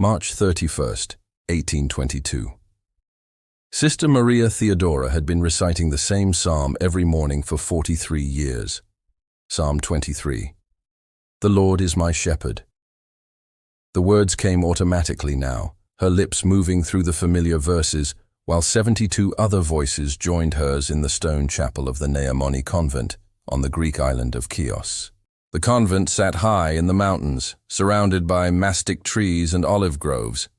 March 31st, 1822. Sister Maria Theodora had been reciting the same psalm every morning for 43 years. Psalm 23. The Lord is my shepherd. The words came automatically now, her lips moving through the familiar verses, while 72 other voices joined hers in the stone chapel of the Neamoni convent on the Greek island of Chios. The convent sat high in the mountains, surrounded by mastic trees and olive groves.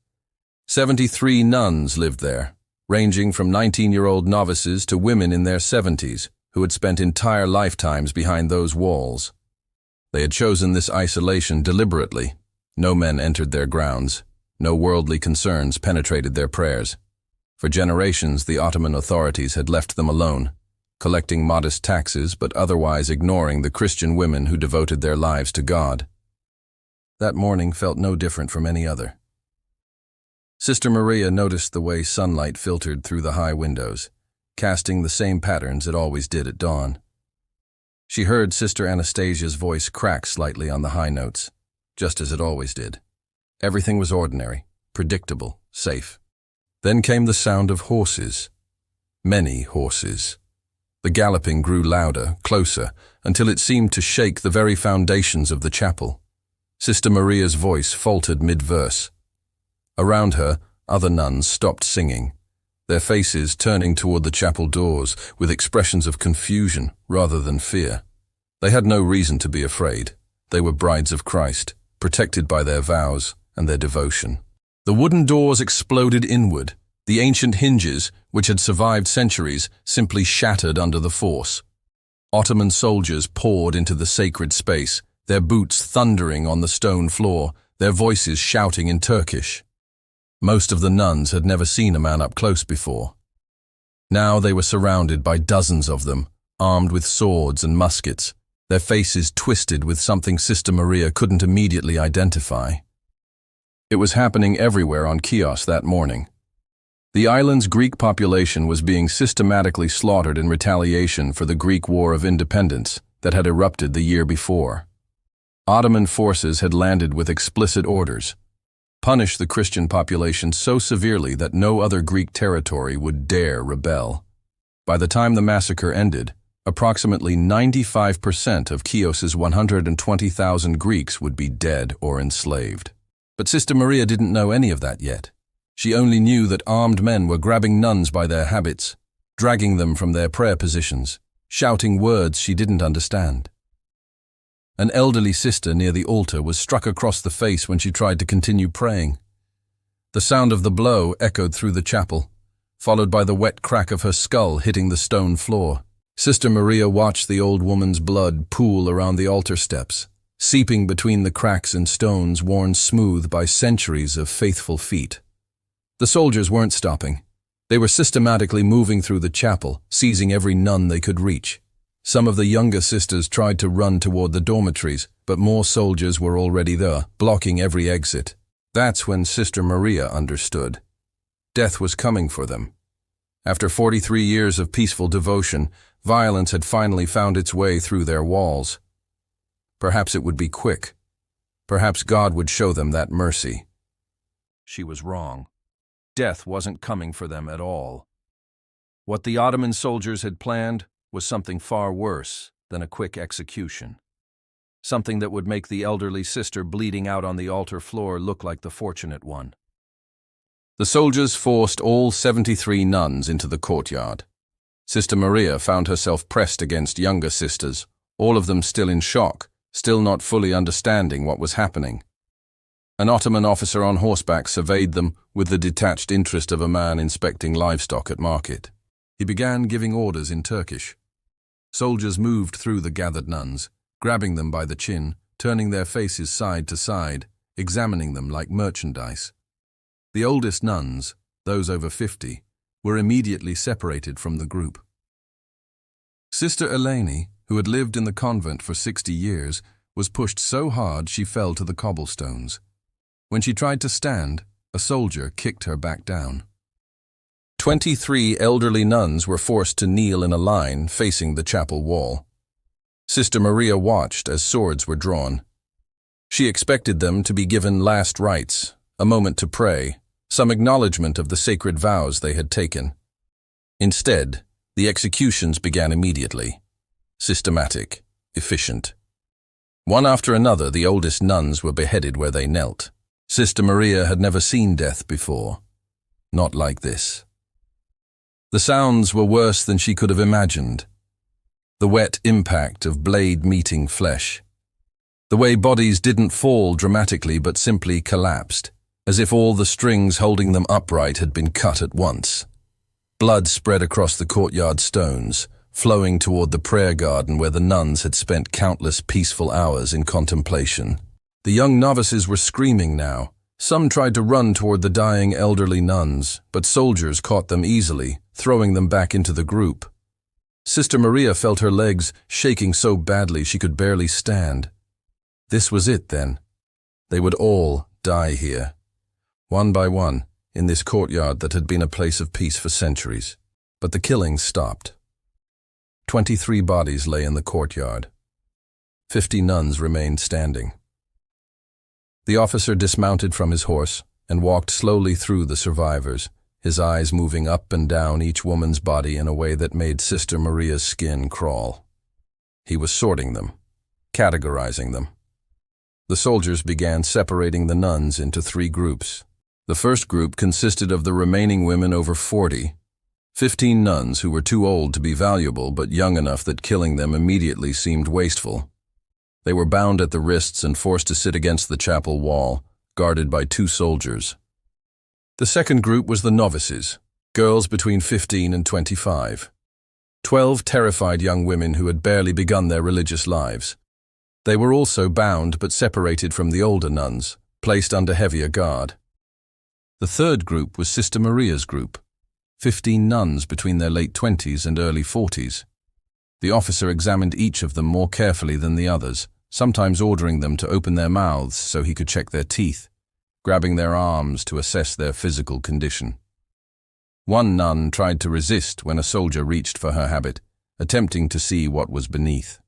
73 nuns lived there, ranging from 19-year-old novices to women in their 70s, who had spent entire lifetimes behind those walls. They had chosen this isolation deliberately. No men entered their grounds. No worldly concerns penetrated their prayers. For generations, the Ottoman authorities had left them alone, collecting modest taxes but otherwise ignoring the Christian women who devoted their lives to God. That morning felt no different from any other. Sister Maria noticed the way sunlight filtered through the high windows, casting the same patterns it always did at dawn. She heard Sister Anastasia's voice crack slightly on the high notes, just as it always did. Everything was ordinary, predictable, safe. Then came the sound of horses. Many horses. The galloping grew louder, closer, until it seemed to shake the very foundations of the chapel. Sister Maria's voice faltered mid-verse. Around her, other nuns stopped singing, their faces turning toward the chapel doors with expressions of confusion rather than fear. They had no reason to be afraid. They were brides of Christ, protected by their vows and their devotion. The wooden doors exploded inward. The ancient hinges, which had survived centuries, simply shattered under the force. Ottoman soldiers poured into the sacred space, their boots thundering on the stone floor, their voices shouting in Turkish. Most of the nuns had never seen a man up close before. Now they were surrounded by dozens of them, armed with swords and muskets, their faces twisted with something Sister Maria couldn't immediately identify. It was happening everywhere on Chios that morning. The island's Greek population was being systematically slaughtered in retaliation for the Greek War of Independence that had erupted the year before. Ottoman forces had landed with explicit orders: punish the Christian population so severely that no other Greek territory would dare rebel. By the time the massacre ended, approximately 95% of Chios's 120,000 Greeks would be dead or enslaved. But Sister Maria didn't know any of that yet. She only knew that armed men were grabbing nuns by their habits, dragging them from their prayer positions, shouting words she didn't understand. An elderly sister near the altar was struck across the face when she tried to continue praying. The sound of the blow echoed through the chapel, followed by the wet crack of her skull hitting the stone floor. Sister Maria watched the old woman's blood pool around the altar steps, seeping between the cracks and stones worn smooth by centuries of faithful feet. The soldiers weren't stopping. They were systematically moving through the chapel, seizing every nun they could reach. Some of the younger sisters tried to run toward the dormitories, but more soldiers were already there, blocking every exit. That's when Sister Maria understood. Death was coming for them. After 43 years of peaceful devotion, violence had finally found its way through their walls. Perhaps it would be quick. Perhaps God would show them that mercy. She was wrong. Death wasn't coming for them at all. What the Ottoman soldiers had planned was something far worse than a quick execution. Something that would make the elderly sister bleeding out on the altar floor look like the fortunate one. The soldiers forced all 73 nuns into the courtyard. Sister Maria found herself pressed against younger sisters, all of them still in shock, still not fully understanding what was happening. An Ottoman officer on horseback surveyed them with the detached interest of a man inspecting livestock at market. He began giving orders in Turkish. Soldiers moved through the gathered nuns, grabbing them by the chin, turning their faces side to side, examining them like merchandise. The oldest nuns, those over 50, were immediately separated from the group. Sister Eleni, who had lived in the convent for 60 years, was pushed so hard she fell to the cobblestones. When she tried to stand, a soldier kicked her back down. 23 elderly nuns were forced to kneel in a line facing the chapel wall. Sister Maria watched as swords were drawn. She expected them to be given last rites, a moment to pray, some acknowledgement of the sacred vows they had taken. Instead, the executions began immediately. Systematic, efficient. One after another, the oldest nuns were beheaded where they knelt. Sister Maria had never seen death before. Not like this. The sounds were worse than she could have imagined. The wet impact of blade meeting flesh. The way bodies didn't fall dramatically but simply collapsed, as if all the strings holding them upright had been cut at once. Blood spread across the courtyard stones, flowing toward the prayer garden where the nuns had spent countless peaceful hours in contemplation. The young novices were screaming now. Some tried to run toward the dying elderly nuns, but soldiers caught them easily, throwing them back into the group. Sister Maria felt her legs shaking so badly she could barely stand. This was it then. They would all die here, one by one, in this courtyard that had been a place of peace for centuries. But the killings stopped. 23 bodies lay in the courtyard. 50 nuns remained standing. The officer dismounted from his horse and walked slowly through the survivors, his eyes moving up and down each woman's body in a way that made Sister Maria's skin crawl. He was sorting them, categorizing them. The soldiers began separating the nuns into 3 groups. The first group consisted of the remaining women over 40, 15 nuns who were too old to be valuable but young enough that killing them immediately seemed wasteful. They were bound at the wrists and forced to sit against the chapel wall, guarded by 2 soldiers. The second group was the novices, girls between 15 and 25. 12 terrified young women who had barely begun their religious lives. They were also bound but separated from the older nuns, placed under heavier guard. The third group was Sister Maria's group, 15 nuns between their late 20s and early 40s. The officer examined each of them more carefully than the others, sometimes ordering them to open their mouths so he could check their teeth, grabbing their arms to assess their physical condition. One nun tried to resist when a soldier reached for her habit, attempting to see what was beneath.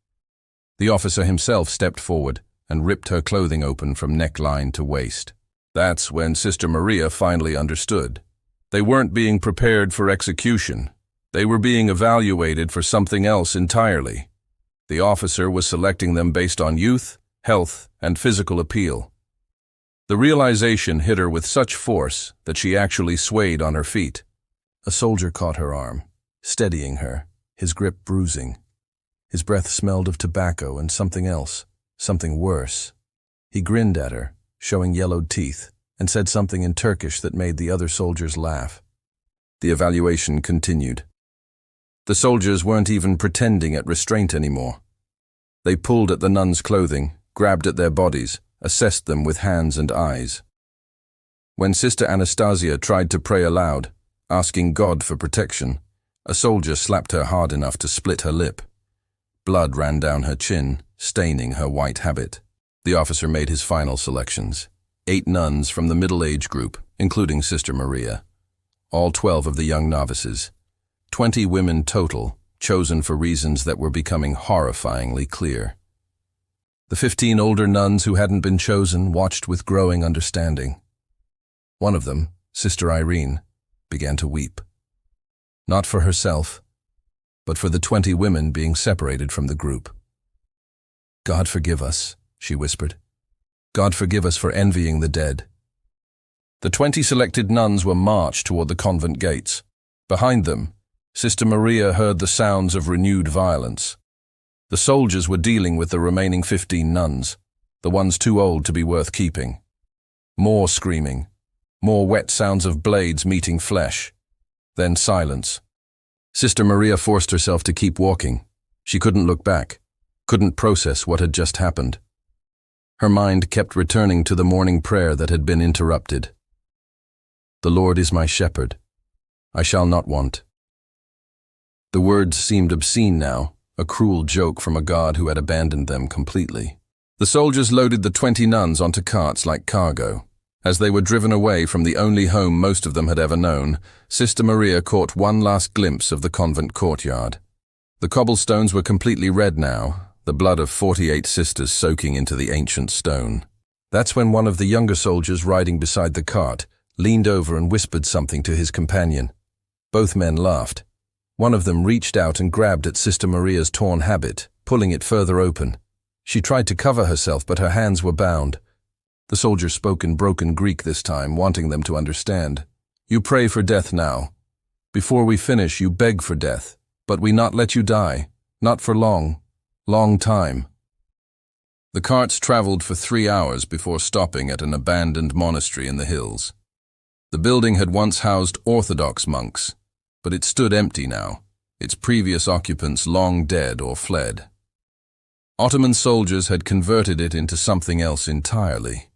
The officer himself stepped forward and ripped her clothing open from neckline to waist. That's when Sister Maria finally understood. They weren't being prepared for execution. They were being evaluated for something else entirely. The officer was selecting them based on youth, health, and physical appeal. The realization hit her with such force that she actually swayed on her feet. A soldier caught her arm, steadying her, his grip bruising. His breath smelled of tobacco and something else, something worse. He grinned at her, showing yellowed teeth, and said something in Turkish that made the other soldiers laugh. The evaluation continued. The soldiers weren't even pretending at restraint anymore. They pulled at the nuns' clothing, grabbed at their bodies, assessed them with hands and eyes. When Sister Anastasia tried to pray aloud, asking God for protection, a soldier slapped her hard enough to split her lip. Blood ran down her chin, staining her white habit. The officer made his final selections. 8 nuns from the middle-age group, including Sister Maria. All 12 of the young novices. 20 women total, chosen for reasons that were becoming horrifyingly clear. The 15 older nuns who hadn't been chosen watched with growing understanding. One of them, Sister Irene, began to weep. Not for herself, but for the 20 women being separated from the group. "God forgive us," she whispered. "God forgive us for envying the dead." The 20 selected nuns were marched toward the convent gates. Behind them, Sister Maria heard the sounds of renewed violence. The soldiers were dealing with the remaining 15 nuns, the ones too old to be worth keeping. More screaming, more wet sounds of blades meeting flesh. Then silence. Sister Maria forced herself to keep walking. She couldn't look back, couldn't process what had just happened. Her mind kept returning to the morning prayer that had been interrupted. "The Lord is my shepherd. I shall not want." The words seemed obscene now, a cruel joke from a God who had abandoned them completely. The soldiers loaded the 20 nuns onto carts like cargo. As they were driven away from the only home most of them had ever known, Sister Maria caught one last glimpse of the convent courtyard. The cobblestones were completely red now, the blood of 48 sisters soaking into the ancient stone. That's when one of the younger soldiers riding beside the cart leaned over and whispered something to his companion. Both men laughed. One of them reached out and grabbed at Sister Maria's torn habit, pulling it further open. She tried to cover herself, but her hands were bound. The soldier spoke in broken Greek this time, wanting them to understand. "You pray for death now. Before we finish, you beg for death, but we not let you die, not for long time." The carts traveled for 3 hours before stopping at an abandoned monastery in the hills. The building had once housed Orthodox monks, but it stood empty now, its previous occupants long dead or fled. Ottoman soldiers had converted it into something else entirely.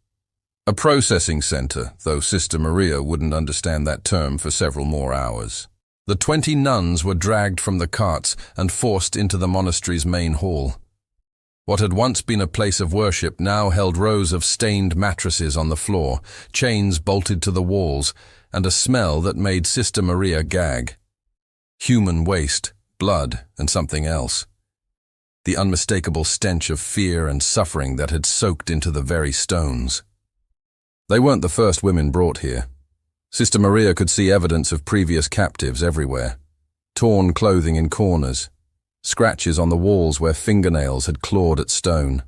A processing center, though Sister Maria wouldn't understand that term for several more hours. The 20 nuns were dragged from the carts and forced into the monastery's main hall. What had once been a place of worship now held rows of stained mattresses on the floor, chains bolted to the walls, and a smell that made Sister Maria gag. Human waste, blood, and something else. The unmistakable stench of fear and suffering that had soaked into the very stones. They weren't the first women brought here. Sister Maria could see evidence of previous captives everywhere. Torn clothing in corners, scratches on the walls where fingernails had clawed at stone,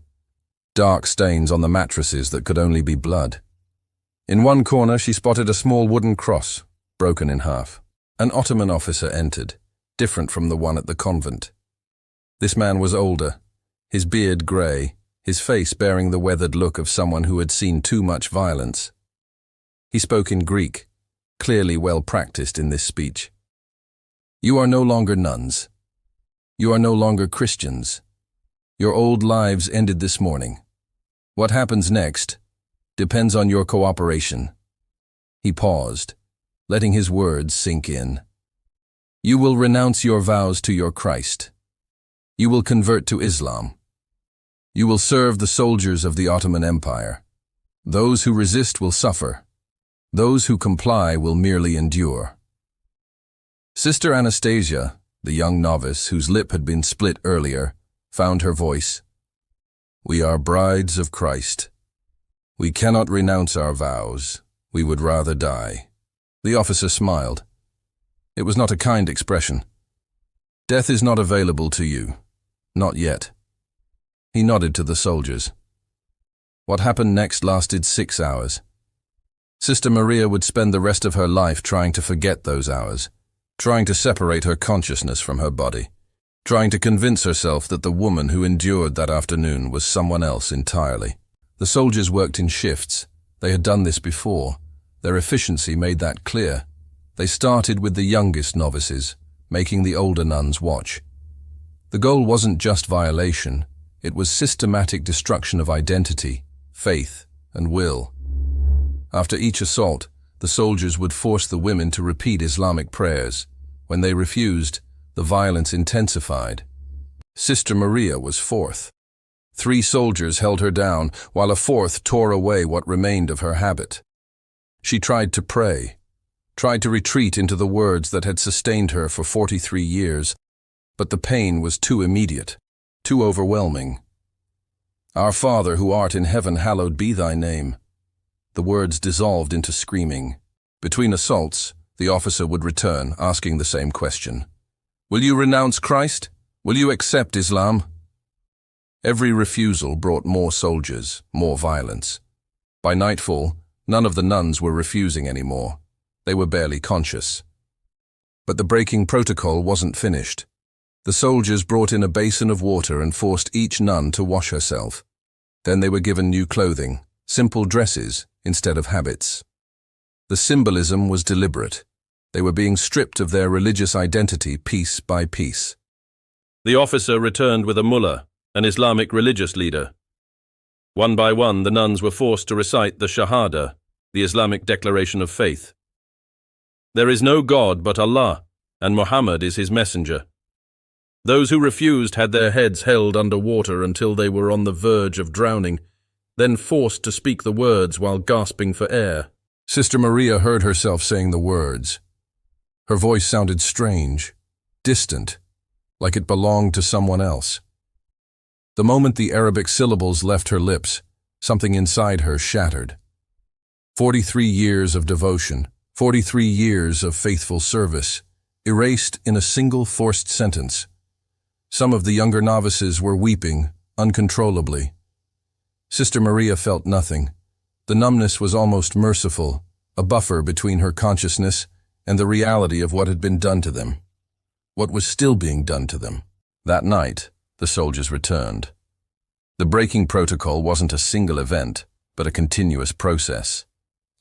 dark stains on the mattresses that could only be blood. In one corner she spotted a small wooden cross, broken in half. An Ottoman officer entered, different from the one at the convent. This man was older, his beard grey, his face bearing the weathered look of someone who had seen too much violence. He spoke in Greek, clearly well practiced in this speech. "You are no longer nuns. You are no longer Christians. Your old lives ended this morning. What happens next depends on your cooperation." He paused, letting his words sink in. "You will renounce your vows to your Christ. You will convert to Islam. You will serve the soldiers of the Ottoman Empire. Those who resist will suffer. Those who comply will merely endure." Sister Anastasia, the young novice whose lip had been split earlier, found her voice. "We are brides of Christ. We cannot renounce our vows. We would rather die." The officer smiled. It was not a kind expression. "Death is not available to you. Not yet." He nodded to the soldiers. What happened next lasted 6 hours. Sister Maria would spend the rest of her life trying to forget those hours, trying to separate her consciousness from her body, trying to convince herself that the woman who endured that afternoon was someone else entirely. The soldiers worked in shifts. They had done this before. Their efficiency made that clear. They started with the youngest novices, making the older nuns watch. The goal wasn't just violation, it was systematic destruction of identity, faith, and will. After each assault, the soldiers would force the women to repeat Islamic prayers. When they refused, the violence intensified. Sister Maria was fourth. 3 soldiers held her down, while a 4th tore away what remained of her habit. She tried to pray, tried to retreat into the words that had sustained her for 43 years, but the pain was too immediate, too overwhelming. "Our Father who art in heaven, hallowed be thy name." The words dissolved into screaming. Between assaults, the officer would return, asking the same question. "Will you renounce Christ? Will you accept Islam?" Every refusal brought more soldiers, more violence. By nightfall, none of the nuns were refusing anymore. They were barely conscious. But the breaking protocol wasn't finished. The soldiers brought in a basin of water and forced each nun to wash herself. Then they were given new clothing, simple dresses instead of habits. The symbolism was deliberate. They were being stripped of their religious identity piece by piece. The officer returned with a mullah, an Islamic religious leader. One by one, the nuns were forced to recite the Shahada, the Islamic declaration of faith. There is no God but Allah, and Muhammad is his messenger. Those who refused had their heads held under water until they were on the verge of drowning, then forced to speak the words while gasping for air. Sister Maria heard herself saying the words. Her voice sounded strange, distant, like it belonged to someone else. The moment the Arabic syllables left her lips, Something inside her shattered. 43 years of devotion, 43 years of faithful service, erased in a single forced sentence. Some of the younger novices were weeping uncontrollably. Sister Maria felt nothing. The numbness was almost merciful, a buffer between her consciousness and the reality of what had been done to them. What was still being done to them. That night, the soldiers returned. The breaking protocol wasn't a single event, but a continuous process.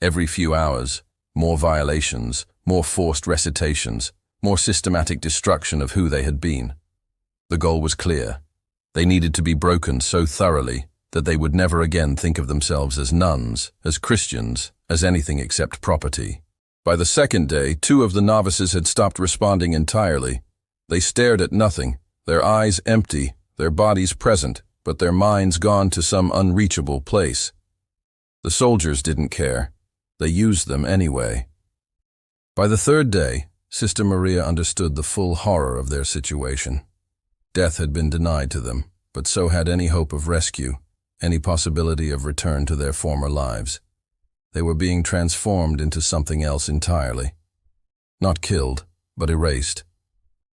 Every few hours, more violations, more forced recitations, more systematic destruction of who they had been. The goal was clear. They needed to be broken so thoroughly that they would never again think of themselves as nuns, as Christians, as anything except property. By the second day, 2 of the novices had stopped responding entirely. They stared at nothing, their eyes empty, their bodies present, but their minds gone to some unreachable place. The soldiers didn't care. They used them anyway. By the 3rd day, Sister Maria understood the full horror of their situation. Death had been denied to them, but so had any hope of rescue, any possibility of return to their former lives. They were being transformed into something else entirely. Not killed, but erased.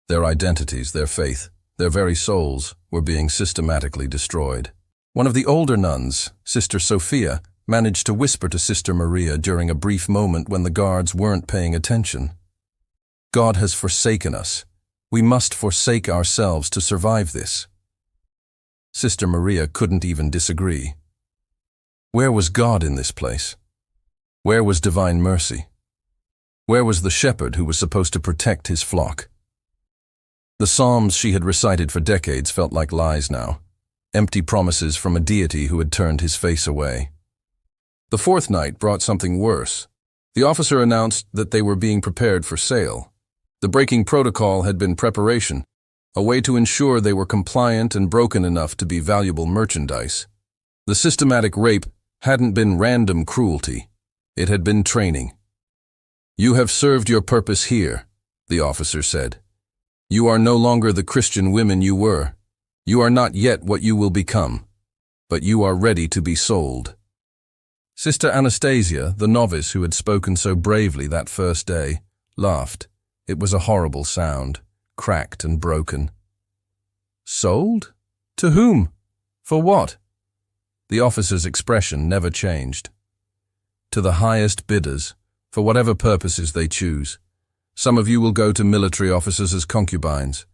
Their identities, their faith, their very souls were being systematically destroyed. One of the older nuns, Sister Sophia, managed to whisper to Sister Maria during a brief moment when the guards weren't paying attention. God has forsaken us. We must forsake ourselves to survive this. Sister Maria couldn't even disagree. Where was God in this place? Where was divine mercy? Where was the shepherd who was supposed to protect his flock? The psalms she had recited for decades felt like lies now, empty promises from a deity who had turned his face away. The 4th night brought something worse. The officer announced that they were being prepared for sale. The breaking protocol had been preparation, a way to ensure they were compliant and broken enough to be valuable merchandise. The systematic rape hadn't been random cruelty. It had been training. "You have served your purpose here," the officer said. "You are no longer the Christian women you were. You are not yet what you will become, but you are ready to be sold." Sister Anastasia, the novice who had spoken so bravely that first day, laughed. It was a horrible sound, cracked and broken. "Sold? To whom? For what?" The officer's expression never changed. "To the highest bidders, for whatever purposes they choose. Some of you will go to military officers as concubines,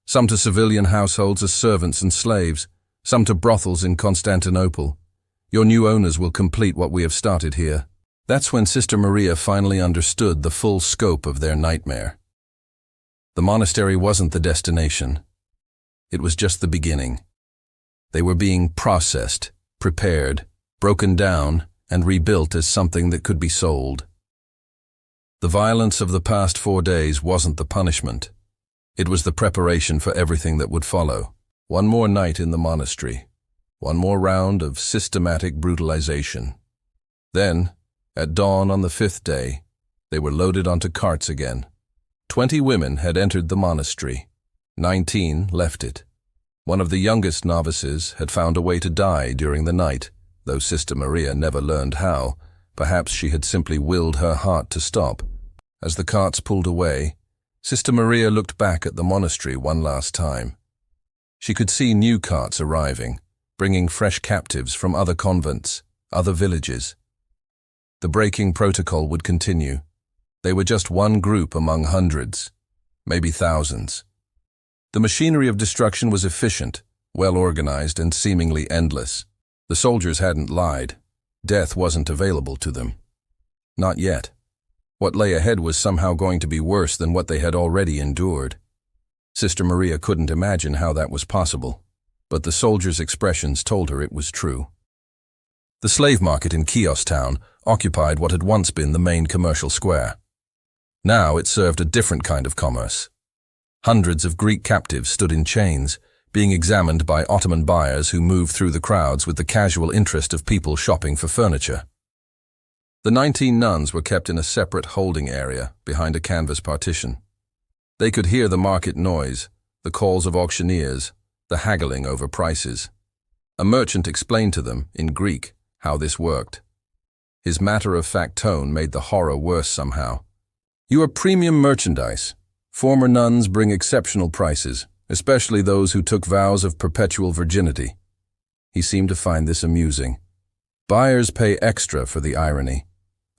some to civilian households as servants and slaves, some to brothels in Constantinople. Your new owners will complete what we have started here." That's when Sister Maria finally understood the full scope of their nightmare. The monastery wasn't the destination. It was just the beginning. They were being processed, prepared, broken down, and rebuilt as something that could be sold. The violence of the past 4 days wasn't the punishment. It was the preparation for everything that would follow. One more night in the monastery. One more round of systematic brutalization. Then, at dawn on the 5th day, they were loaded onto carts again. 20 women had entered the monastery. 19 left it. One of the youngest novices had found a way to die during the night, though Sister Maria never learned how. Perhaps she had simply willed her heart to stop. As the carts pulled away, Sister Maria looked back at the monastery one last time. She could see new carts arriving, bringing fresh captives from other convents, other villages. The breaking protocol would continue. They were just one group among hundreds, maybe thousands. The machinery of destruction was efficient, well organized, and seemingly endless. The soldiers hadn't lied. Death wasn't available to them. Not yet. What lay ahead was somehow going to be worse than what they had already endured. Sister Maria couldn't imagine how that was possible, but the soldiers' expressions told her it was true. The slave market in Chios town occupied what had once been the main commercial square. Now it served a different kind of commerce. Hundreds of Greek captives stood in chains, being examined by Ottoman buyers who moved through the crowds with the casual interest of people shopping for furniture. The 19 nuns were kept in a separate holding area behind a canvas partition. They could hear the market noise, the calls of auctioneers, the haggling over prices. A merchant explained to them, in Greek, how this worked. His matter-of-fact tone made the horror worse somehow. "You are premium merchandise. Former nuns bring exceptional prices, especially those who took vows of perpetual virginity." He seemed to find this amusing. Buyers pay extra for the irony.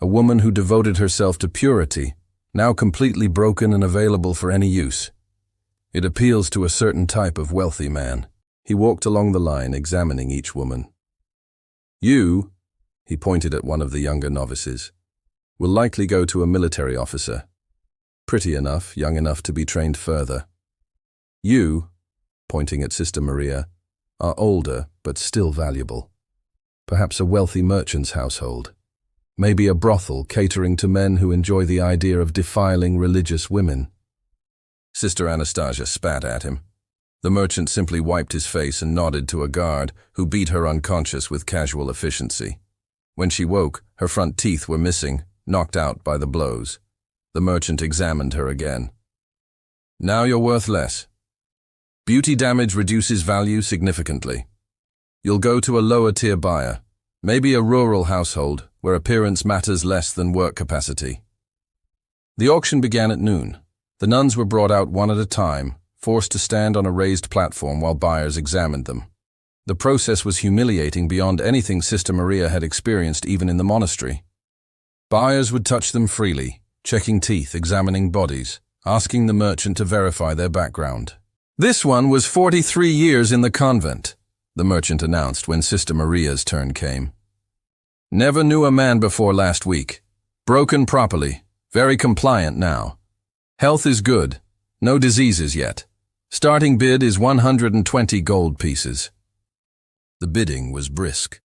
A woman who devoted herself to purity, now completely broken and available for any use. It appeals to a certain type of wealthy man. He walked along the line, examining each woman. "You," he pointed at one of the younger novices, "will likely go to a military officer. Pretty enough, young enough to be trained further. You," pointing at Sister Maria, "are older but still valuable. Perhaps a wealthy merchant's household. Maybe a brothel catering to men who enjoy the idea of defiling religious women." Sister Anastasia spat at him. The merchant simply wiped his face and nodded to a guard who beat her unconscious with casual efficiency. When she woke, her front teeth were missing, knocked out by the blows. The merchant examined her again. "Now you're worth less. Beauty damage reduces value significantly. You'll go to a lower-tier buyer, maybe a rural household where appearance matters less than work capacity." The auction began at noon. The nuns were brought out one at a time, forced to stand on a raised platform while buyers examined them. The process was humiliating beyond anything Sister Maria had experienced even in the monastery. Buyers would touch them freely, checking teeth, examining bodies, asking the merchant to verify their background. "This one was 43 years in the convent," the merchant announced when Sister Maria's turn came. "Never knew a man before last week. Broken properly, very compliant now. Health is good, no diseases yet. Starting bid is 120 gold pieces." The bidding was brisk.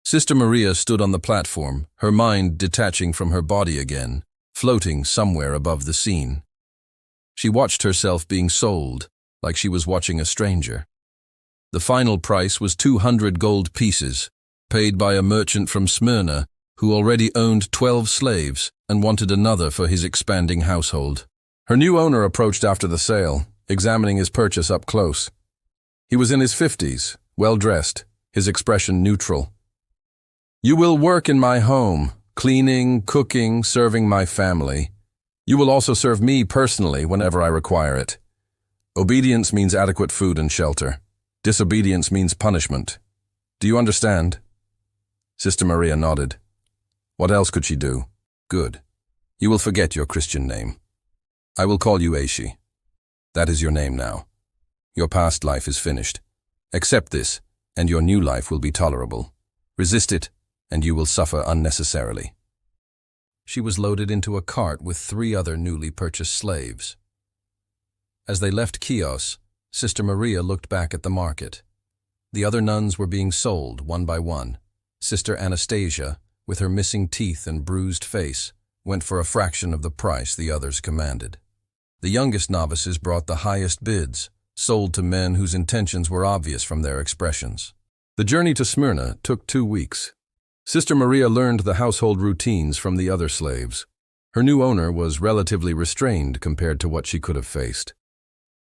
Sister Maria stood on the platform, her mind detaching from her body again, floating somewhere above the scene. She watched herself being sold, like she was watching a stranger. The final price was 200 gold pieces, paid by a merchant from Smyrna who already owned 12 slaves and wanted another for his expanding household. Her new owner approached after the sale, examining his purchase up close. He was in his 50s, well-dressed, his expression neutral. "You will work in my home, cleaning, cooking, serving my family. You will also serve me personally whenever I require it. Obedience means adequate food and shelter. Disobedience means punishment. Do you understand?" Sister Maria nodded. What else could she do? "Good. You will forget your Christian name. I will call you Aishi. That is your name now. Your past life is finished. Accept this, and your new life will be tolerable. Resist it, and you will suffer unnecessarily." She was loaded into a cart with 3 other newly purchased slaves. As they left Chios, Sister Maria looked back at the market. The other nuns were being sold one by one. Sister Anastasia, with her missing teeth and bruised face, went for a fraction of the price the others commanded. The youngest novices brought the highest bids, sold to men whose intentions were obvious from their expressions. The journey to Smyrna took 2 weeks. Sister Maria learned the household routines from the other slaves. Her new owner was relatively restrained compared to what she could have faced.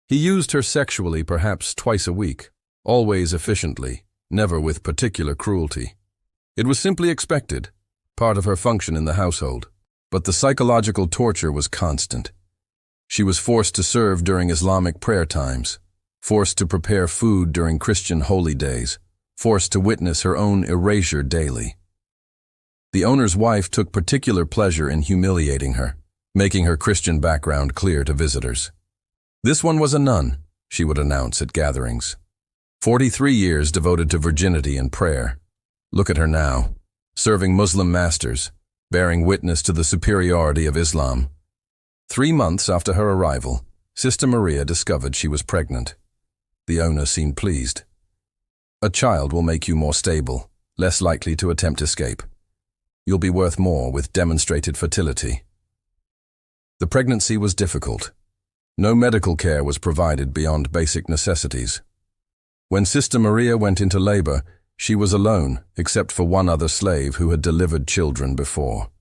He used her sexually perhaps twice a week, always efficiently, never with particular cruelty. It was simply expected, part of her function in the household. But the psychological torture was constant. She was forced to serve during Islamic prayer times, forced to prepare food during Christian holy days, forced to witness her own erasure daily. The owner's wife took particular pleasure in humiliating her, making her Christian background clear to visitors. "This one was a nun," she would announce at gatherings. 43 years devoted to virginity and prayer. Look at her now, serving Muslim masters, bearing witness to the superiority of Islam. 3 months after her arrival, Sister Maria discovered she was pregnant. The owner seemed pleased. "A child will make you more stable, less likely to attempt escape. You'll be worth more with demonstrated fertility." The pregnancy was difficult. No medical care was provided beyond basic necessities. When Sister Maria went into labor, she was alone, except for one other slave who had delivered children before.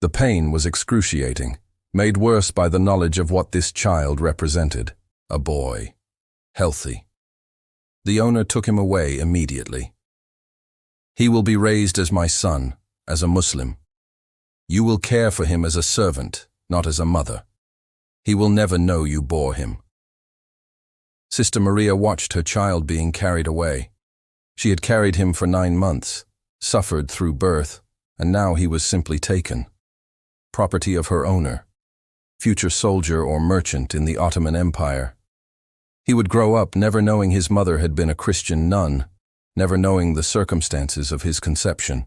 The pain was excruciating, made worse by the knowledge of what this child represented. A boy. Healthy. The owner took him away immediately. He will be raised as my son, as a Muslim. You will care for him as a servant, not as a mother. He will never know you bore him." Sister Maria watched her child being carried away. She had carried him for 9 months, suffered through birth, and now he was simply taken. Property of her owner, future soldier or merchant in the Ottoman Empire. He would grow up never knowing his mother had been a Christian nun, never knowing the circumstances of his conception.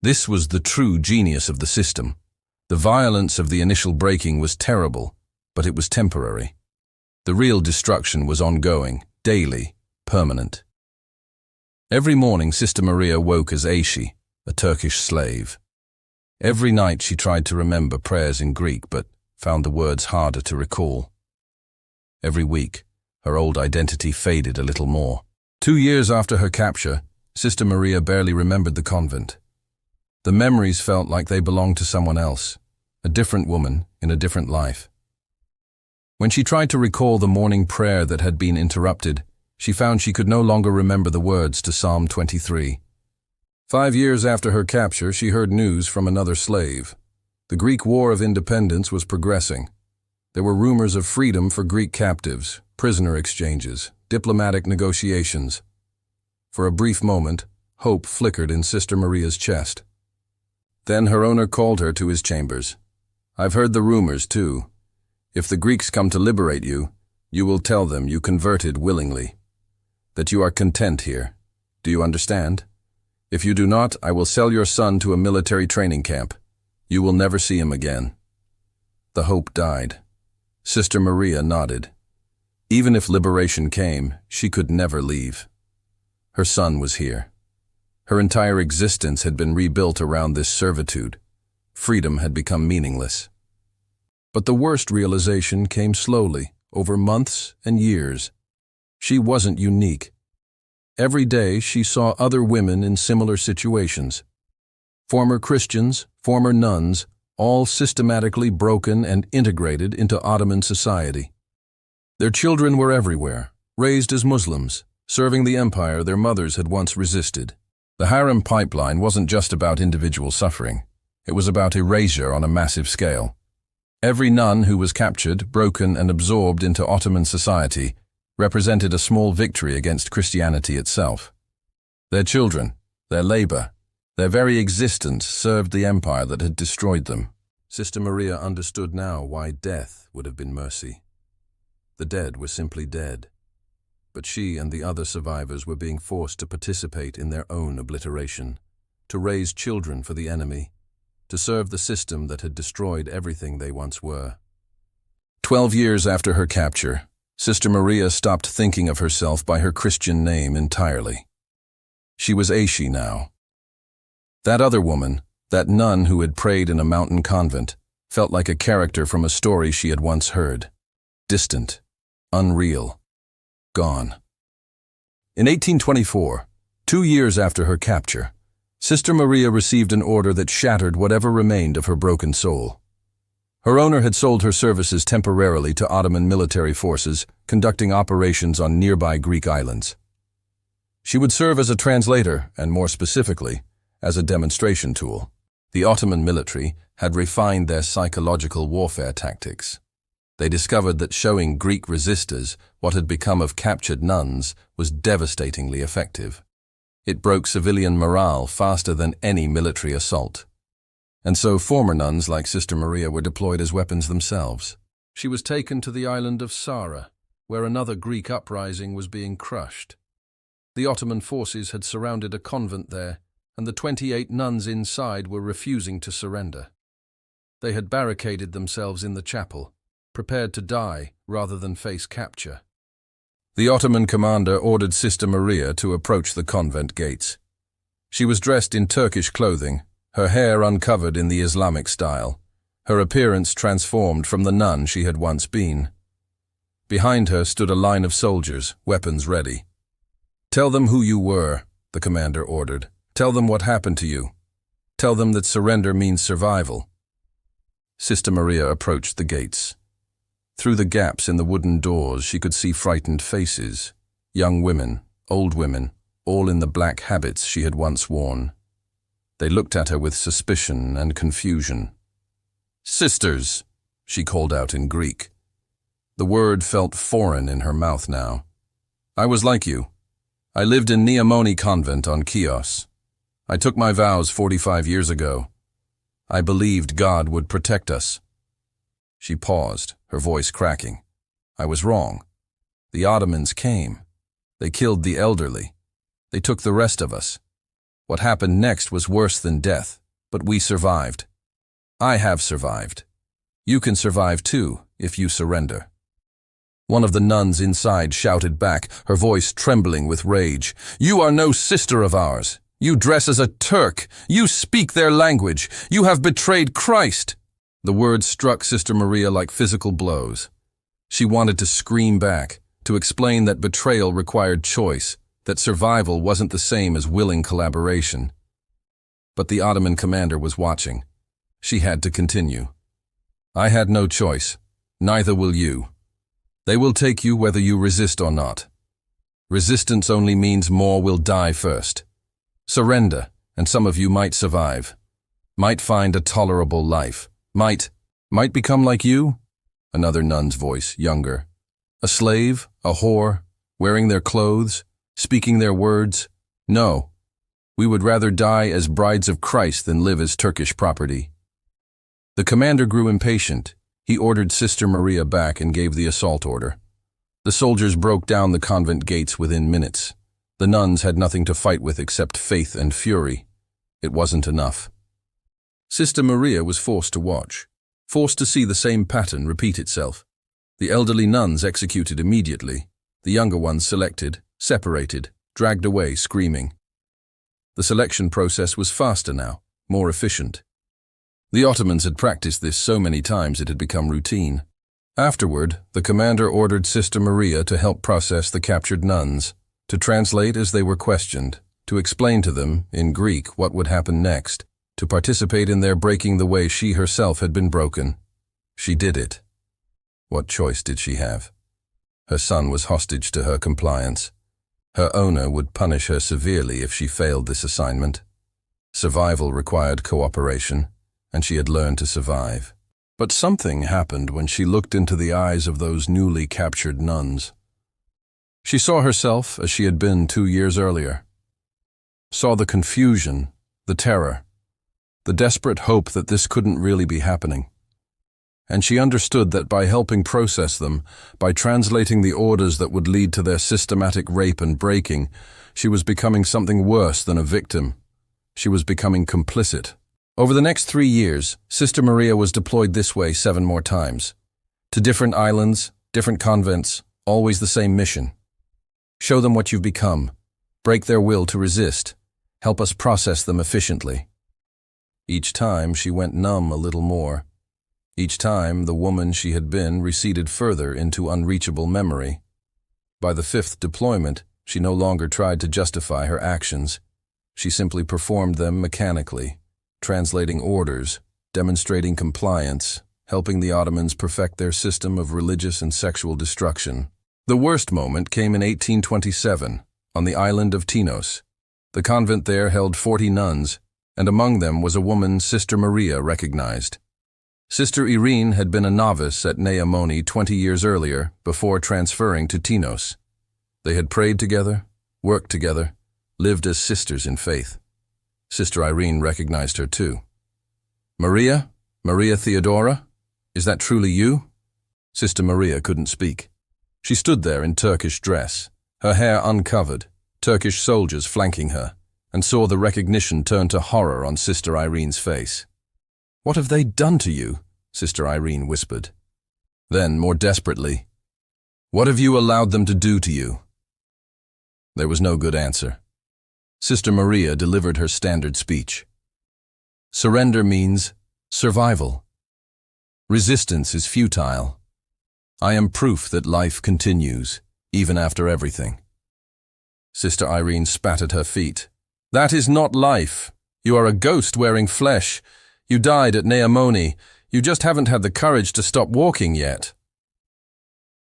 This was the true genius of the system. The violence of the initial breaking was terrible, but it was temporary. The real destruction was ongoing, daily, permanent. Every morning Sister Maria woke as Aishi, a Turkish slave. Every night she tried to remember prayers in Greek, but found the words harder to recall. Every week, her old identity faded a little more. 2 years after her capture, Sister Maria barely remembered the convent. The memories felt like they belonged to someone else, a different woman in a different life. When she tried to recall the morning prayer that had been interrupted, she found she could no longer remember the words to Psalm 23. 5 years after her capture, she heard news from another slave. The Greek War of Independence was progressing. There were rumors of freedom for Greek captives, prisoner exchanges, diplomatic negotiations. For a brief moment, hope flickered in Sister Maria's chest. Then her owner called her to his chambers. "I've heard the rumors, too. If the Greeks come to liberate you, you will tell them you converted willingly, that you are content here. Do you understand? If you do not, I will sell your son to a military training camp. You will never see him again." The hope died. Sister Maria nodded. Even if liberation came, she could never leave. Her son was here. Her entire existence had been rebuilt around this servitude. Freedom had become meaningless. But the worst realization came slowly, over months and years. She wasn't unique. Every day she saw other women in similar situations. Former Christians, former nuns, all systematically broken and integrated into Ottoman society. Their children were everywhere, raised as Muslims, serving the empire their mothers had once resisted. The harem pipeline wasn't just about individual suffering. It was about erasure on a massive scale. Every nun who was captured, broken, and absorbed into Ottoman society represented a small victory against Christianity itself. Their children, their labor, their very existence served the empire that had destroyed them. Sister Maria understood now why death would have been mercy. The dead were simply dead. But she and the other survivors were being forced to participate in their own obliteration, to raise children for the enemy, to serve the system that had destroyed everything they once were. 12 years after her capture, Sister Maria stopped thinking of herself by her Christian name entirely. She was Aishi now. That other woman, that nun who had prayed in a mountain convent, felt like a character from a story she had once heard. Distant, unreal, gone. In 1824, 2 years after her capture, Sister Maria received an order that shattered whatever remained of her broken soul. Her owner had sold her services temporarily to Ottoman military forces conducting operations on nearby Greek islands. She would serve as a translator and, more specifically, as a demonstration tool. The Ottoman military had refined their psychological warfare tactics. They discovered that showing Greek resistors what had become of captured nuns was devastatingly effective. It broke civilian morale faster than any military assault. And so former nuns like Sister Maria were deployed as weapons themselves. She was taken to the island of Sara, where another Greek uprising was being crushed. The Ottoman forces had surrounded a convent there, and the 28 nuns inside were refusing to surrender. They had barricaded themselves in the chapel, prepared to die rather than face capture. The Ottoman commander ordered Sister Maria to approach the convent gates. She was dressed in Turkish clothing, her hair uncovered in the Islamic style, her appearance transformed from the nun she had once been. Behind her stood a line of soldiers, weapons ready. "Tell them who you were," the commander ordered. "Tell them what happened to you. Tell them that surrender means survival." Sister Maria approached the gates. Through the gaps in the wooden doors she could see frightened faces, young women, old women, all in the black habits she had once worn. They looked at her with suspicion and confusion. "Sisters," she called out in Greek. The word felt foreign in her mouth now. "I was like you. I lived in Neomoni convent on Chios. I took my vows 45 years ago. I believed God would protect us." She paused, her voice cracking. "I was wrong. The Ottomans came. They killed the elderly. They took the rest of us. What happened next was worse than death, but we survived. I have survived. You can survive too, if you surrender." One of the nuns inside shouted back, her voice trembling with rage. "You are no sister of ours. You dress as a Turk. You speak their language. You have betrayed Christ." The words struck Sister Maria like physical blows. She wanted to scream back, to explain that betrayal required choice, that survival wasn't the same as willing collaboration. But the Ottoman commander was watching. She had to continue. "I had no choice. Neither will you. They will take you whether you resist or not. Resistance only means more will die first. Surrender, and some of you might survive. Might find a tolerable life. Might become like you?" Another nun's voice, younger. "A slave, a whore, wearing their clothes, speaking their words? No. We would rather die as brides of Christ than live as Turkish property." The commander grew impatient. He ordered Sister Maria back and gave the assault order. The soldiers broke down the convent gates within minutes. The nuns had nothing to fight with except faith and fury. It wasn't enough. Sister Maria was forced to watch, forced to see the same pattern repeat itself. The elderly nuns executed immediately. The younger ones selected, separated, dragged away screaming. The selection process was faster now, more efficient. The Ottomans had practiced this so many times it had become routine. Afterward, the commander ordered Sister Maria to help process the captured nuns, to translate as they were questioned, to explain to them, in Greek, what would happen next, to participate in their breaking the way she herself had been broken. She did it. What choice did she have? Her son was hostage to her compliance. Her owner would punish her severely if she failed this assignment. Survival required cooperation, and she had learned to survive. But something happened when she looked into the eyes of those newly captured nuns. She saw herself as she had been 2 years earlier. Saw the confusion, the terror, the desperate hope that this couldn't really be happening. And she understood that by helping process them, by translating the orders that would lead to their systematic rape and breaking, she was becoming something worse than a victim. She was becoming complicit. Over the next 3 years, Sister Maria was deployed this way 7 more times. To different islands, different convents, always the same mission. Show them what you've become. Break their will to resist. Help us process them efficiently. Each time she went numb a little more. Each time the woman she had been receded further into unreachable memory. By the 5th deployment, she no longer tried to justify her actions. She simply performed them mechanically, translating orders, demonstrating compliance, helping the Ottomans perfect their system of religious and sexual destruction. The worst moment came in 1827, on the island of Tinos. The convent there held 40 nuns, and among them was a woman Sister Maria recognized. Sister Irene had been a novice at Neomoni 20 years earlier, before transferring to Tinos. They had prayed together, worked together, lived as sisters in faith. Sister Irene recognized her too. "Maria? Maria Theodora? Is that truly you?" Sister Maria couldn't speak. She stood there in Turkish dress, her hair uncovered, Turkish soldiers flanking her, and saw the recognition turn to horror on Sister Irene's face. "What have they done to you?" Sister Irene whispered. Then, more desperately, "What have you allowed them to do to you?" There was no good answer. Sister Maria delivered her standard speech. "Surrender means survival. Resistance is futile. I am proof that life continues, even after everything." Sister Irene spat at her feet. "That is not life. You are a ghost wearing flesh. You died at Neomoni. You just haven't had the courage to stop walking yet."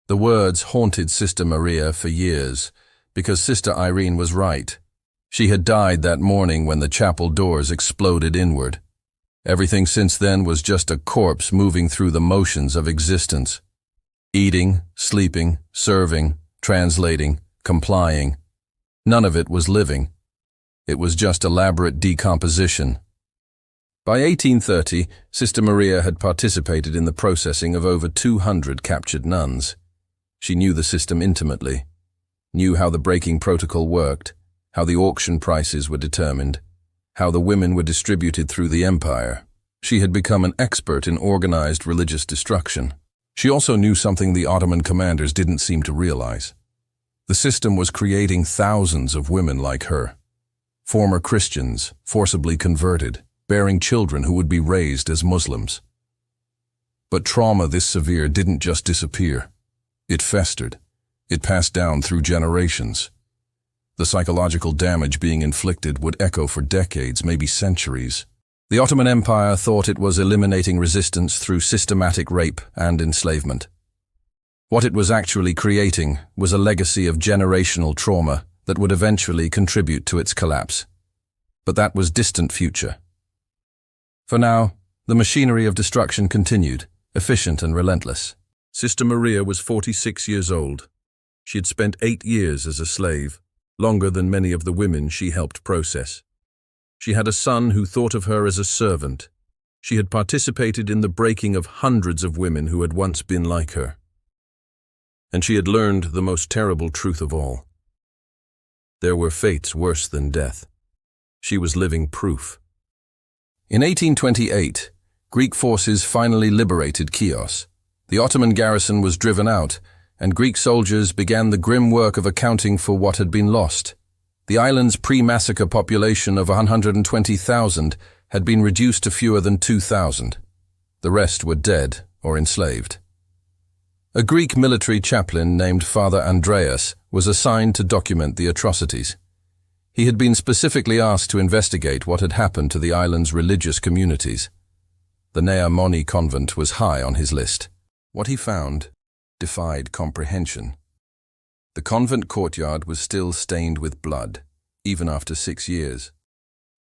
The words haunted Sister Maria for years, because Sister Irene was right. She had died that morning when the chapel doors exploded inward. Everything since then was just a corpse moving through the motions of existence. Eating, sleeping, serving, translating, complying. None of it was living. It was just elaborate decomposition. By 1830, Sister Maria had participated in the processing of over 200 captured nuns. She knew the system intimately, knew how the breaking protocol worked, how the auction prices were determined, how the women were distributed through the empire. She had become an expert in organized religious destruction. She also knew something the Ottoman commanders didn't seem to realize. The system was creating thousands of women like her, former Christians, forcibly converted, bearing children who would be raised as Muslims. But trauma this severe didn't just disappear. It festered. It passed down through generations. The psychological damage being inflicted would echo for decades, maybe centuries. The Ottoman Empire thought it was eliminating resistance through systematic rape and enslavement. What it was actually creating was a legacy of generational trauma that would eventually contribute to its collapse. But that was distant future. For now, the machinery of destruction continued, efficient and relentless. Sister Maria was 46 years old. She had spent 8 years as a slave, longer than many of the women she helped process. She had a son who thought of her as a servant. She had participated in the breaking of hundreds of women who had once been like her. And she had learned the most terrible truth of all. There were fates worse than death. She was living proof. In 1828, Greek forces finally liberated Chios. The Ottoman garrison was driven out, and Greek soldiers began the grim work of accounting for what had been lost. The island's pre-massacre population of 120,000 had been reduced to fewer than 2,000. The rest were dead or enslaved. A Greek military chaplain named Father Andreas was assigned to document the atrocities. He had been specifically asked to investigate what had happened to the island's religious communities. The Nea Moni convent was high on his list. What he found defied comprehension. The convent courtyard was still stained with blood, even after 6 years.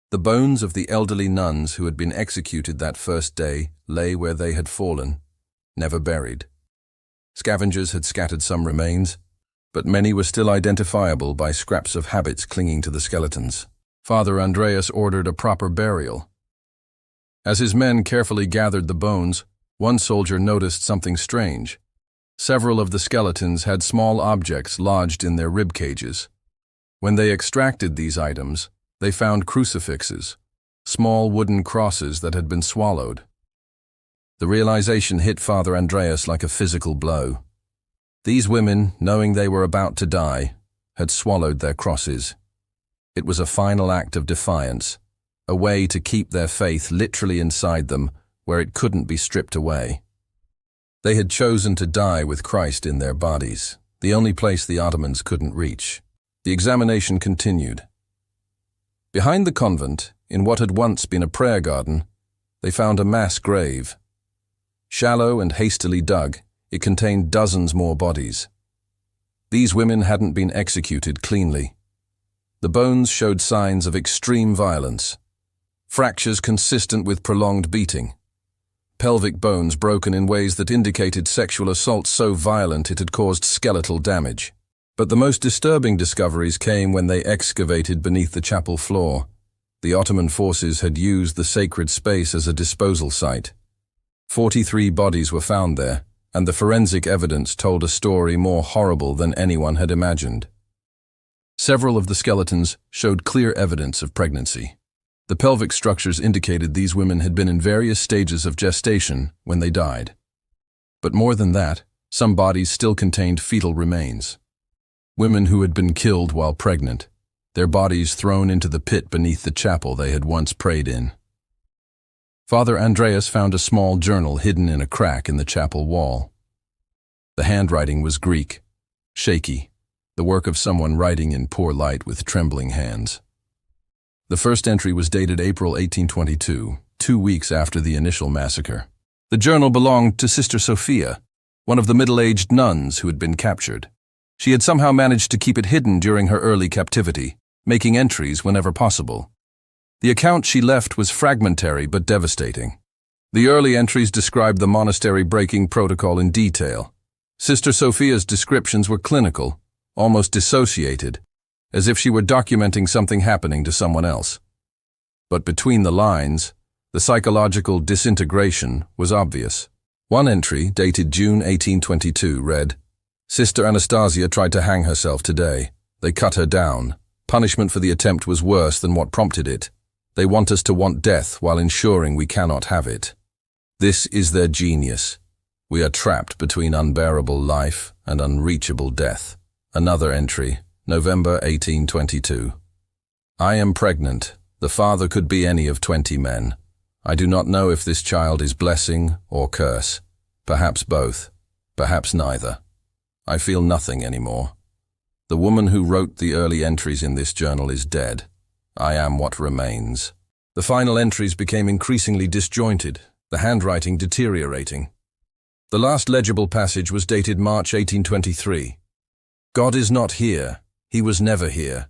The bones of the elderly nuns who had been executed that first day lay where they had fallen, never buried. Scavengers had scattered some remains, but many were still identifiable by scraps of habits clinging to the skeletons. Father Andreas ordered a proper burial. As his men carefully gathered the bones, one soldier noticed something strange. Several of the skeletons had small objects lodged in their rib cages. When they extracted these items, they found crucifixes, small wooden crosses that had been swallowed. The realization hit Father Andreas like a physical blow. These women, knowing they were about to die, had swallowed their crosses. It was a final act of defiance, a way to keep their faith literally inside them where it couldn't be stripped away. They had chosen to die with Christ in their bodies, the only place the Ottomans couldn't reach. The examination continued. Behind the convent, in what had once been a prayer garden, they found a mass grave. Shallow and hastily dug, it contained dozens more bodies. These women hadn't been executed cleanly. The bones showed signs of extreme violence, fractures consistent with prolonged beating, pelvic bones broken in ways that indicated sexual assault so violent it had caused skeletal damage. But the most disturbing discoveries came when they excavated beneath the chapel floor. The Ottoman forces had used the sacred space as a disposal site. 43 bodies were found there, and the forensic evidence told a story more horrible than anyone had imagined. Several of the skeletons showed clear evidence of pregnancy. The pelvic structures indicated these women had been in various stages of gestation when they died. But more than that, some bodies still contained fetal remains. Women who had been killed while pregnant, their bodies thrown into the pit beneath the chapel they had once prayed in. Father Andreas found a small journal hidden in a crack in the chapel wall. The handwriting was Greek, shaky, the work of someone writing in poor light with trembling hands. The first entry was dated April 1822, 2 weeks after the initial massacre. The journal belonged to Sister Sophia, one of the middle-aged nuns who had been captured. She had somehow managed to keep it hidden during her early captivity, making entries whenever possible. The account she left was fragmentary but devastating. The early entries described the monastery breaking protocol in detail. Sister Sophia's descriptions were clinical, almost dissociated, as if she were documenting something happening to someone else. But between the lines, the psychological disintegration was obvious. One entry, dated June 1822, read, "Sister Anastasia tried to hang herself today. They cut her down. Punishment for the attempt was worse than what prompted it. They want us to want death while ensuring we cannot have it. This is their genius. We are trapped between unbearable life and unreachable death." Another entry, November 1822. "I am pregnant. The father could be any of 20 men. I do not know if this child is blessing or curse. Perhaps both. Perhaps neither. I feel nothing anymore. The woman who wrote the early entries in this journal is dead. I am what remains." The final entries became increasingly disjointed, the handwriting deteriorating. The last legible passage was dated March 1823. "God is not here. He was never here.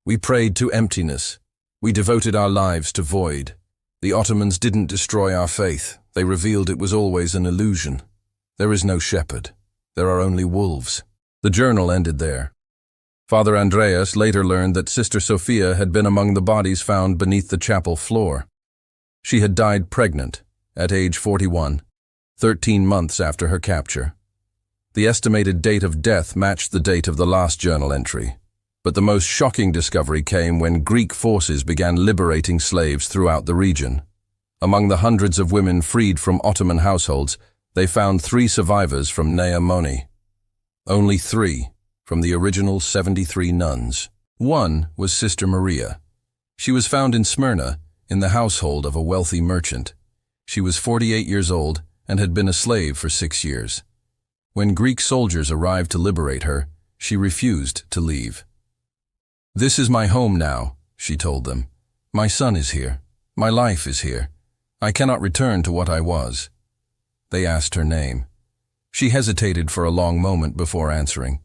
We prayed to emptiness. We devoted our lives to void. The Ottomans didn't destroy our faith. They revealed it was always an illusion. There is no shepherd. There are only wolves." The journal ended there. Father Andreas later learned that Sister Sophia had been among the bodies found beneath the chapel floor. She had died pregnant, at age 41, 13 months after her capture. The estimated date of death matched the date of the last journal entry. But the most shocking discovery came when Greek forces began liberating slaves throughout the region. Among the hundreds of women freed from Ottoman households, they found 3 survivors from Nea Moni. Only 3 from the original 73 nuns. One was Sister Maria. She was found in Smyrna, in the household of a wealthy merchant. She was 48 years old and had been a slave for 6 years. When Greek soldiers arrived to liberate her, she refused to leave. "This is my home now," she told them. "My son is here. My life is here. I cannot return to what I was." They asked her name. She hesitated for a long moment before answering.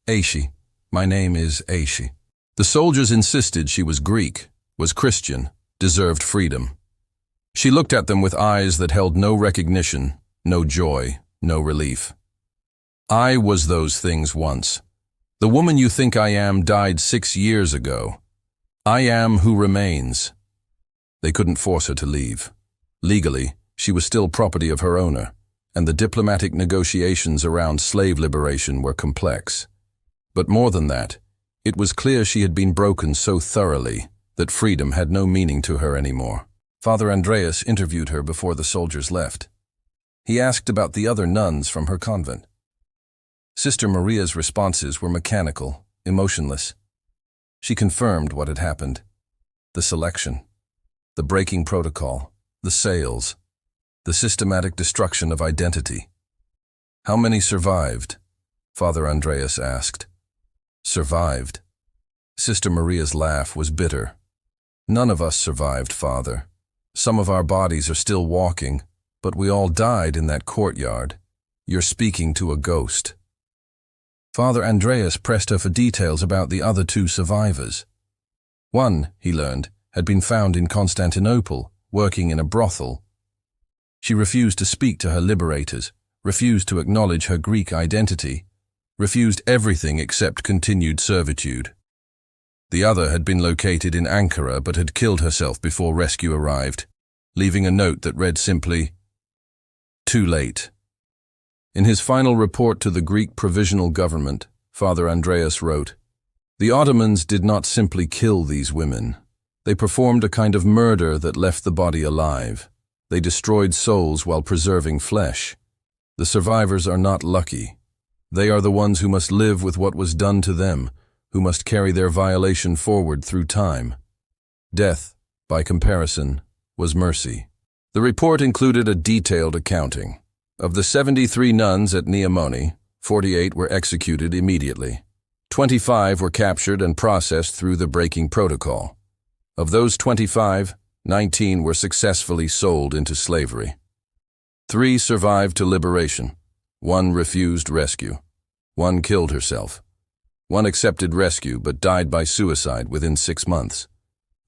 "Aishi. My name is Aishi." The soldiers insisted she was Greek, was Christian, deserved freedom. She looked at them with eyes that held no recognition, no joy, no relief. "I was those things once. The woman you think I am died 6 years ago. I am who remains." They couldn't force her to leave. Legally, she was still property of her owner, and the diplomatic negotiations around slave liberation were complex. But more than that, it was clear she had been broken so thoroughly that freedom had no meaning to her anymore. Father Andreas interviewed her before the soldiers left. He asked about the other nuns from her convent. Sister Maria's responses were mechanical, emotionless. She confirmed what had happened. The selection, the breaking protocol, the sales, the systematic destruction of identity. "How many survived?" Father Andreas asked. "Survived?" Sister Maria's laugh was bitter. "None of us survived, Father. Some of our bodies are still walking, but we all died in that courtyard. You're speaking to a ghost." Father Andreas pressed her for details about the other 2 survivors. One, he learned, had been found in Constantinople, working in a brothel. She refused to speak to her liberators, refused to acknowledge her Greek identity, refused everything except continued servitude. The other had been located in Ankara but had killed herself before rescue arrived, leaving a note that read simply, "Too late." In his final report to the Greek provisional government, Father Andreas wrote, "The Ottomans did not simply kill these women. They performed a kind of murder that left the body alive. They destroyed souls while preserving flesh. The survivors are not lucky. They are the ones who must live with what was done to them, who must carry their violation forward through time. Death, by comparison, was mercy." The report included a detailed accounting. Of the 73 nuns at Nea Moni, 48 were executed immediately. 25 were captured and processed through the breaking protocol. Of those 25, 19 were successfully sold into slavery. 3 survived to liberation. 1 refused rescue. 1 killed herself. One accepted rescue but died by suicide within 6 months.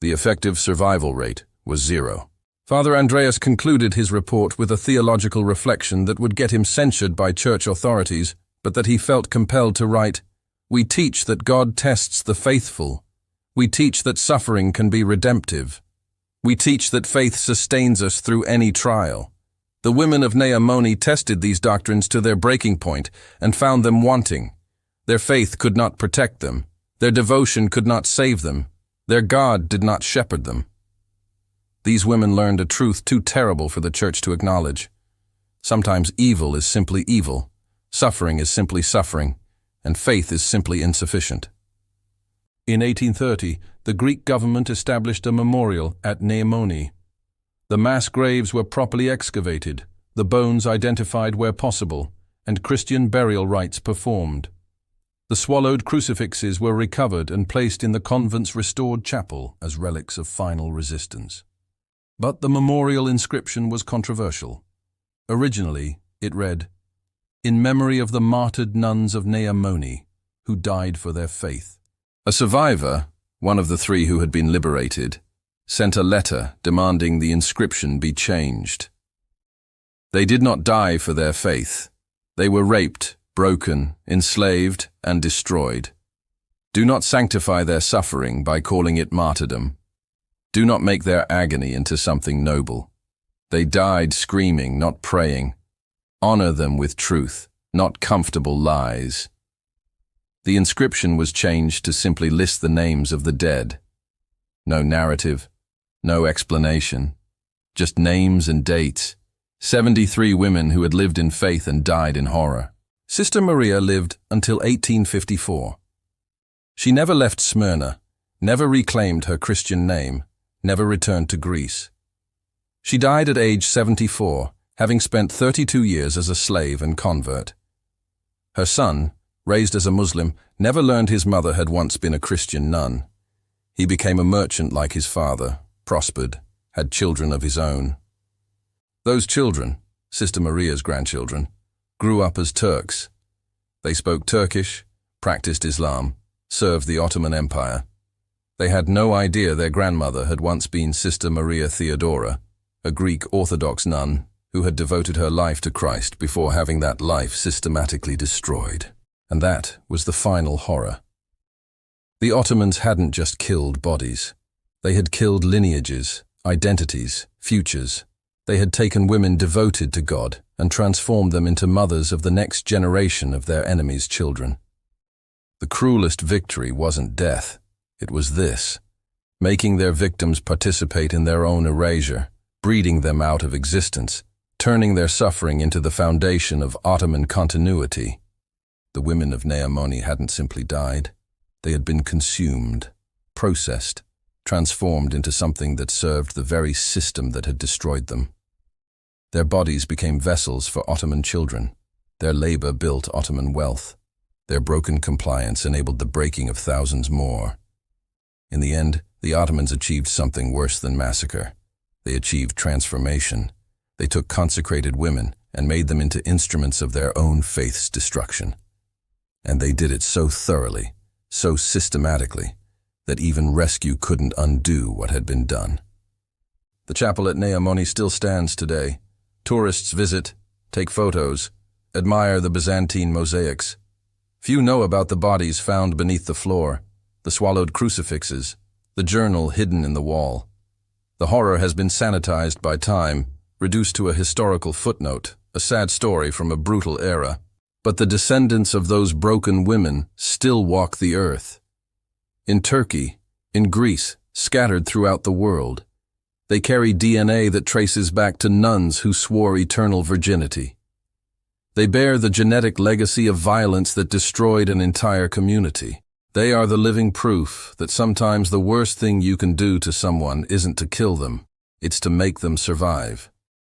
The effective survival rate was 0. Father Andreas concluded his report with a theological reflection that would get him censured by church authorities, but that he felt compelled to write, "We teach that God tests the faithful. We teach that suffering can be redemptive. We teach that faith sustains us through any trial." The women of Neamoni tested these doctrines to their breaking point and found them wanting. Their faith could not protect them. Their devotion could not save them. Their God did not shepherd them. These women learned a truth too terrible for the church to acknowledge. Sometimes evil is simply evil, suffering is simply suffering, and faith is simply insufficient. In 1830, the Greek government established a memorial at Neamoni. The mass graves were properly excavated, the bones identified where possible, and Christian burial rites performed. The swallowed crucifixes were recovered and placed in the convent's restored chapel as relics of final resistance. But the memorial inscription was controversial. Originally, it read, "In memory of the martyred nuns of Neamoni, who died for their faith." A survivor, one of the 3 who had been liberated, sent a letter demanding the inscription be changed. They did not die for their faith. They were raped, broken, enslaved, and destroyed. Do not sanctify their suffering by calling it martyrdom. Do not make their agony into something noble. They died screaming, not praying. Honor them with truth, not comfortable lies. The inscription was changed to simply list the names of the dead. No narrative, no explanation, just names and dates. 73 women who had lived in faith and died in horror. Sister Maria lived until 1854. She never left Smyrna, never reclaimed her Christian name, never returned to Greece. She died at age 74, having spent 32 years as a slave and convert. Her son, raised as a Muslim, never learned his mother had once been a Christian nun. He became a merchant like his father, prospered, had children of his own. Those children, Sister Maria's grandchildren, grew up as Turks. They spoke Turkish, practiced Islam, served the Ottoman Empire. They had no idea their grandmother had once been Sister Maria Theodora, a Greek Orthodox nun who had devoted her life to Christ before having that life systematically destroyed. And that was the final horror. The Ottomans hadn't just killed bodies. They had killed lineages, identities, futures. They had taken women devoted to God and transformed them into mothers of the next generation of their enemies' children. The cruelest victory wasn't death. It was this, making their victims participate in their own erasure, breeding them out of existence, turning their suffering into the foundation of Ottoman continuity. The women of Neamoni hadn't simply died. They had been consumed, processed, transformed into something that served the very system that had destroyed them. Their bodies became vessels for Ottoman children. Their labor built Ottoman wealth. Their broken compliance enabled the breaking of thousands more. In the end, the Ottomans achieved something worse than massacre. They achieved transformation. They took consecrated women and made them into instruments of their own faith's destruction. And they did it so thoroughly, so systematically, that even rescue couldn't undo what had been done. The chapel at Neamoni still stands today. Tourists visit, take photos, admire the Byzantine mosaics. Few know about the bodies found beneath the floor, the swallowed crucifixes, the journal hidden in the wall. The horror has been sanitized by time, reduced to a historical footnote, a sad story from a brutal era. But the descendants of those broken women still walk the earth. In Turkey, in Greece, scattered throughout the world, they carry DNA that traces back to nuns who swore eternal virginity. They bear the genetic legacy of violence that destroyed an entire community. They are the living proof that sometimes the worst thing you can do to someone isn't to kill them, it's to make them survive.